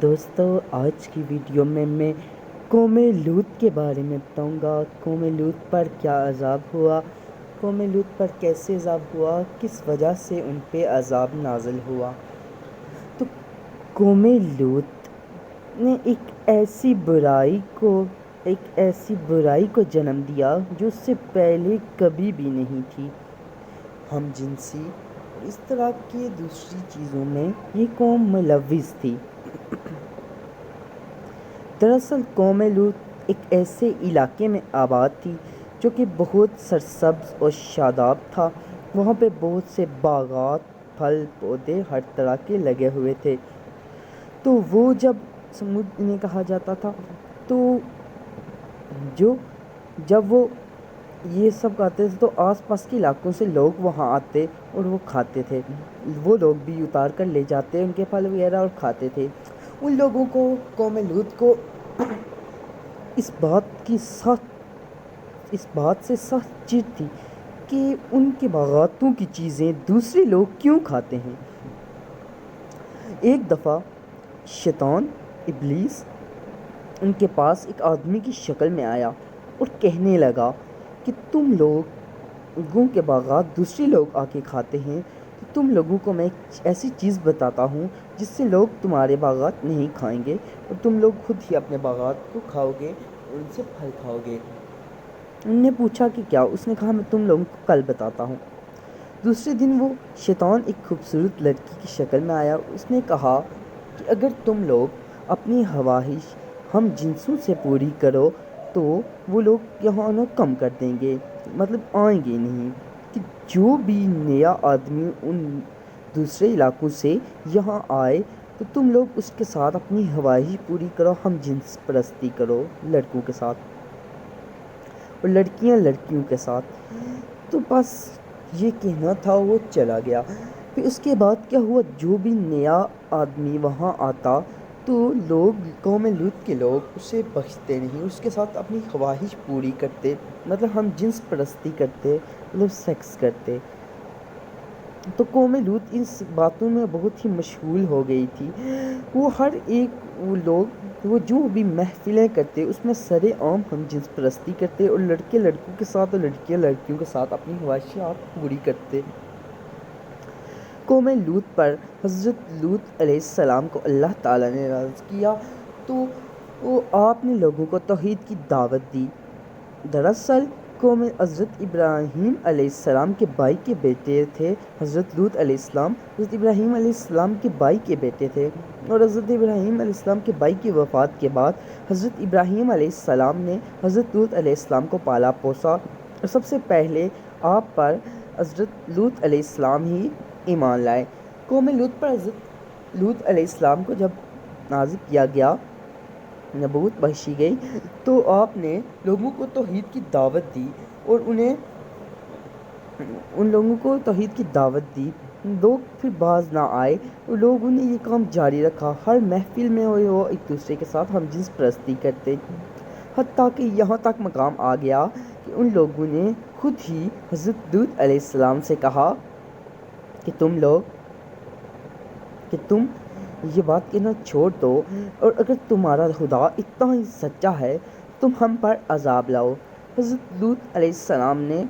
دوستو آج کی ویڈیو میں قوم لوط کے بارے میں بتاؤں گا۔ قوم لوط پر کیا عذاب ہوا، قوم لوط پر کیسے عذاب ہوا، کس وجہ سے ان پہ عذاب نازل ہوا۔ تو قوم لوط نے ایک ایسی برائی کو جنم دیا جو اس سے پہلے کبھی بھی نہیں تھی۔ ہم جنسی اس طرح کی دوسری چیزوں میں یہ قوم ملوث تھی۔ دراصل قوم لوط ایک ایسے علاقے میں آباد تھی جو کہ بہت سرسبز اور شاداب تھا۔ وہاں پہ بہت سے باغات، پھل پودے ہر طرح کے لگے ہوئے تھے۔ تو وہ جب سمود انہیں کہا جاتا تھا، تو جب وہ یہ سب کھاتے تھے تو آس پاس کے علاقوں سے لوگ وہاں آتے اور وہ کھاتے تھے۔ وہ لوگ بھی اتار کر لے جاتے ان کے پھل وغیرہ اور کھاتے تھے۔ ان لوگوں کو، قوم لوط کو اس بات سے سخت چڑ تھی کہ ان کے باغاتوں کی چیزیں دوسرے لوگ کیوں کھاتے ہیں۔ ایک دفعہ شیطان ابلیس ان کے پاس ایک آدمی کی شکل میں آیا اور کہنے لگا کہ تم لوگوں کے باغات دوسرے لوگ آ کے کھاتے ہیں، تو تم لوگوں کو میں ایک ایسی چیز بتاتا ہوں جس سے لوگ تمہارے باغات نہیں کھائیں گے اور تم لوگ خود ہی اپنے باغات کو کھاؤ گے اور ان سے پھل کھاؤ گے۔ انہوں نے پوچھا کہ کیا؟ اس نے کہا میں تم لوگوں کو کل بتاتا ہوں۔ دوسرے دن وہ شیطان ایک خوبصورت لڑکی کی شکل میں آیا۔ اس نے کہا کہ اگر تم لوگ اپنی خواہش ہم جنسوں سے پوری کرو تو وہ لوگ یہاں آنا کم کر دیں گے، مطلب آئیں گے نہیں، کہ جو بھی نیا آدمی ان دوسرے علاقوں سے یہاں آئے تو تم لوگ اس کے ساتھ اپنی خواہش پوری کرو، ہم جنس پرستی کرو لڑکوں کے ساتھ اور لڑکیاں لڑکیوں کے ساتھ۔ تو بس یہ کہنا تھا، وہ چلا گیا۔ پھر اس کے بعد کیا ہوا، جو بھی نیا آدمی وہاں آتا تو قوم لوط کے لوگ اسے بخشتے نہیں، اس کے ساتھ اپنی خواہش پوری کرتے، مطلب ہم جنس پرستی کرتے، مطلب سیکس کرتے۔ تو قوم لوط اس باتوں میں بہت ہی مشغول ہو گئی تھی۔ وہ ہر ایک وہ جو بھی محفلیں کرتے اس میں سر عام ہم جنس پرستی کرتے اور لڑکے لڑکوں کے ساتھ اور لڑکیاں لڑکیوں کے ساتھ اپنی خواہشات پوری کرتے۔ قوم لوط پر حضرت لوط علیہ السلام کو اللہ تعالیٰ نے نازل کیا تو آپ نے لوگوں کو توحید کی دعوت دی۔ دراصل قوم حضرت ابراہیم علیہ السلام کے بھائی کے بیٹے تھے حضرت لوط علیہ السلام۔ حضرت ابراہیم علیہ السلام کے بھائی کے بیٹے تھے، اور حضرت ابراہیم علیہ السلام کے بھائی کی وفات کے بعد حضرت ابراہیم علیہ السلام نے حضرت لوط علیہ السلام کو پالا پوسا، اور سب سے پہلے آپ پر حضرت لوط علیہ السلام ہی ایمان لائے۔ قوم لوط پر حضرت لوط علیہ السلام کو جب نازل کیا گیا، نبوت بخشی گئی، تو آپ نے لوگوں کو توحید کی دعوت دی اور ان لوگوں کو توحید کی دعوت دی۔ لوگ پھر باز نہ آئے اور لوگوں نے یہ کام جاری رکھا۔ ہر محفل میں وہ ایک دوسرے کے ساتھ ہم جنس پرستی کرتے، حتیٰ کہ یہاں تک مقام آ گیا کہ ان لوگوں نے خود ہی حضرت لوط علیہ السلام سے کہا کہ تم یہ بات کہنا چھوڑ دو، اور اگر تمہارا خدا اتنا ہی سچا ہے تم ہم پر عذاب لاؤ۔ حضرت لوط علیہ السلام نے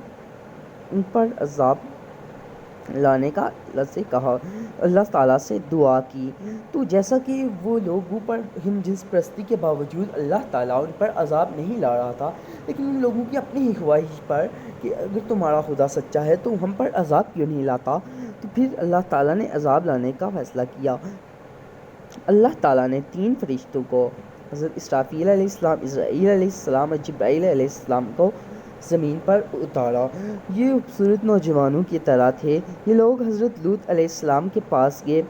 ان پر عذاب لانے کا اللہ سے کہا، اللہ تعالیٰ سے دعا کی۔ تو جیسا کہ وہ لوگوں پر ہم جنس پرستی کے باوجود اللہ تعالیٰ ان پر عذاب نہیں لا رہا تھا، لیکن ان لوگوں کی اپنی ہی خواہش پر کہ اگر تمہارا خدا سچا ہے تو ہم پر عذاب کیوں نہیں لاتا، تو پھر اللہ تعالیٰ نے عذاب لانے کا فیصلہ کیا۔ اللہ تعالیٰ نے 3 فرشتوں کو، حضرت اسرافیل علیہ السلام، عزرائیل علیہ السلام اور جبرائیل علیہ السلام کو زمین پر اتارا۔ یہ خوبصورت نوجوانوں کی طرح تھے۔ یہ لوگ حضرت لوط علیہ السلام کے پاس گئے۔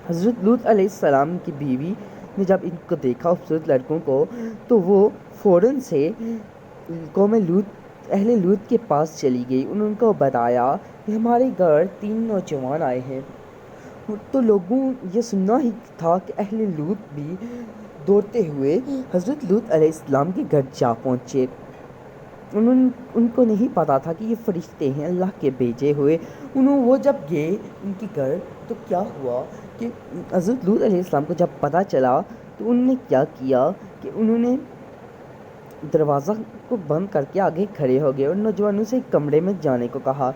حضرت لوط علیہ السلام کی بیوی نے جب ان کو دیکھا، خوبصورت لڑکوں کو، تو وہ فوراً سے قوم لوط، اہل لوط کے پاس چلی گئی۔ انہوں نے بتایا کہ ہمارے گھر 3 نوجوان آئے ہیں۔ تو لوگوں یہ سننا ہی تھا کہ اہل لوط بھی دوڑتے ہوئے حضرت لوط علیہ السلام کے گھر جا پہنچے۔ ان کو نہیں پتا تھا کہ یہ فرشتے ہیں اللہ کے بھیجے ہوئے۔ وہ جب گئے ان کے گھر تو کیا ہوا کہ حضرت لوط علیہ السلام کو جب پتہ چلا تو انہوں نے کیا کیا کہ انہوں نے دروازہ کو بند کر کے آگے کھڑے ہو گئے اور نوجوانوں سے ایک کمرے میں جانے کو کہا۔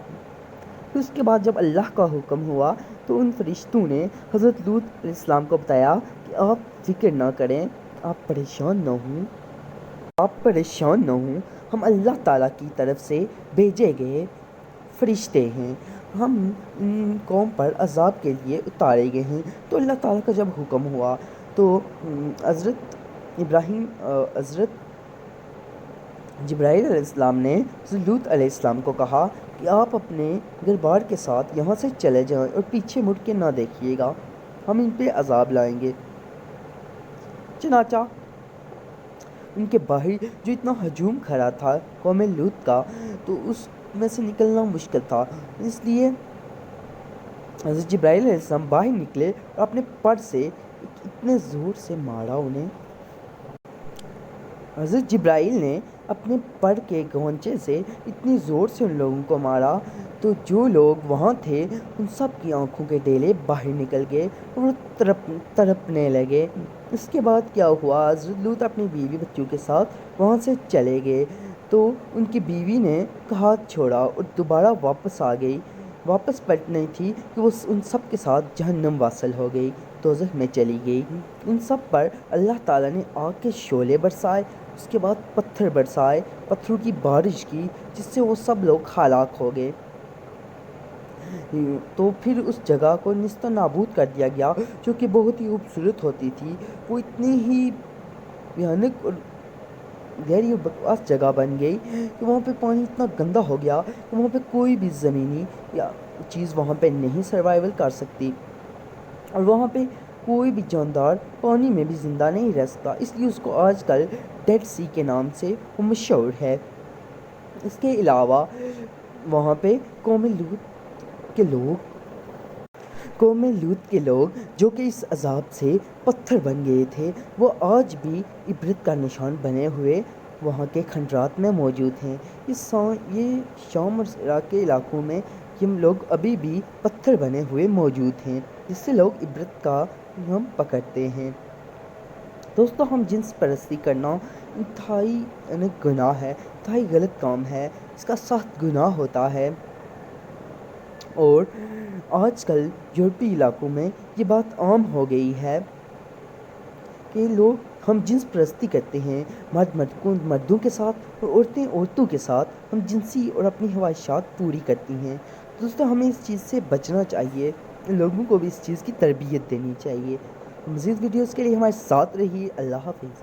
پھر اس کے بعد جب اللہ کا حکم ہوا تو ان فرشتوں نے حضرت لوط علیہ السلام کو بتایا کہ آپ فکر نہ کریں، آپ پریشان نہ ہوں، ہم اللہ تعالیٰ کی طرف سے بھیجے گئے فرشتے ہیں، ہم ان قوم پر عذاب کے لیے اتارے گئے ہیں۔ تو اللہ تعالیٰ کا جب حکم ہوا تو حضرت جبرائیل علیہ السلام نے حضرت لوط علیہ السلام کو کہا کہ آپ اپنے گھر بار کے ساتھ یہاں سے چلے جائیں اور پیچھے مڑ کے نہ دیکھیے گا، ہم ان پہ عذاب لائیں گے۔ چنانچہ ان کے باہر جو اتنا ہجوم کھڑا تھا قوم لوط کا، تو اس میں سے نکلنا مشکل تھا، اس لیے حضرت جبرائیل علیہ السلام باہر نکلے اور اپنے پر سے اتنے زور سے مارا انہیں۔ حضرت جبرائیل نے اپنے پر کے گونچے سے اتنی زور سے ان لوگوں کو مارا تو جو لوگ وہاں تھے ان سب کی آنکھوں کے ڈیلے باہر نکل گئے اور وہ تڑپنے لگے۔ اس کے بعد کیا ہوا، حضرت لوط اپنی بیوی بچوں کے ساتھ وہاں سے چلے گئے تو ان کی بیوی نے ہاتھ چھوڑا اور دوبارہ واپس پلٹنی تھی کہ وہ ان سب کے ساتھ جہنم واصل ہو گئی، دوزخ میں چلی گئی۔ ان سب پر اللہ تعالیٰ نے آگ کے شعلے برسائے، اس کے بعد پتھر برسائے، پتھروں کی بارش کی، جس سے وہ سب لوگ ہلاک ہو گئے۔ تو پھر اس جگہ کو نیست و نابود کر دیا گیا جو کہ بہت ہی خوبصورت ہوتی تھی، وہ اتنی ہی بھیانک اور گہری اور بکواس جگہ بن گئی کہ وہاں پہ پانی اتنا گندا ہو گیا کہ وہاں پہ کوئی بھی زمینی یا چیز وہاں پہ نہیں سروائیول کر سکتی، اور وہاں پہ کوئی بھی جاندار پانی میں بھی زندہ نہیں رہ سکتا، اس لیے اس کو آج کل ڈیڈ سی کے نام سے وہ مشہور ہے۔ اس کے علاوہ وہاں پہ قوم لوط کے لوگ جو کہ اس عذاب سے پتھر بن گئے تھے، وہ آج بھی عبرت کا نشان بنے ہوئے وہاں کے کھنڈرات میں موجود ہیں۔ یہ شام اور عراق کے علاقوں میں یہ لوگ ابھی بھی پتھر بنے ہوئے موجود ہیں، جس سے لوگ عبرت کا ہم پکڑتے ہیں۔ دوستو، ہم جنس پرستی کرنا انتہائی گناہ ہے، انتہائی غلط کام ہے، اس کا سخت گناہ ہوتا ہے، اور آج کل یورپی علاقوں میں یہ بات عام ہو گئی ہے کہ ہم جنس پرستی کرتے ہیں، مردوں کے ساتھ اور عورتیں عورتوں کے ساتھ ہم جنسی اور اپنی خواہشات پوری کرتی ہیں۔ دوستو، ہمیں اس چیز سے بچنا چاہیے، لوگوں کو بھی اس چیز کی تربیت دینی چاہیے۔ مزید ویڈیوز کے لیے ہمارے ساتھ رہیے۔ اللہ حافظ۔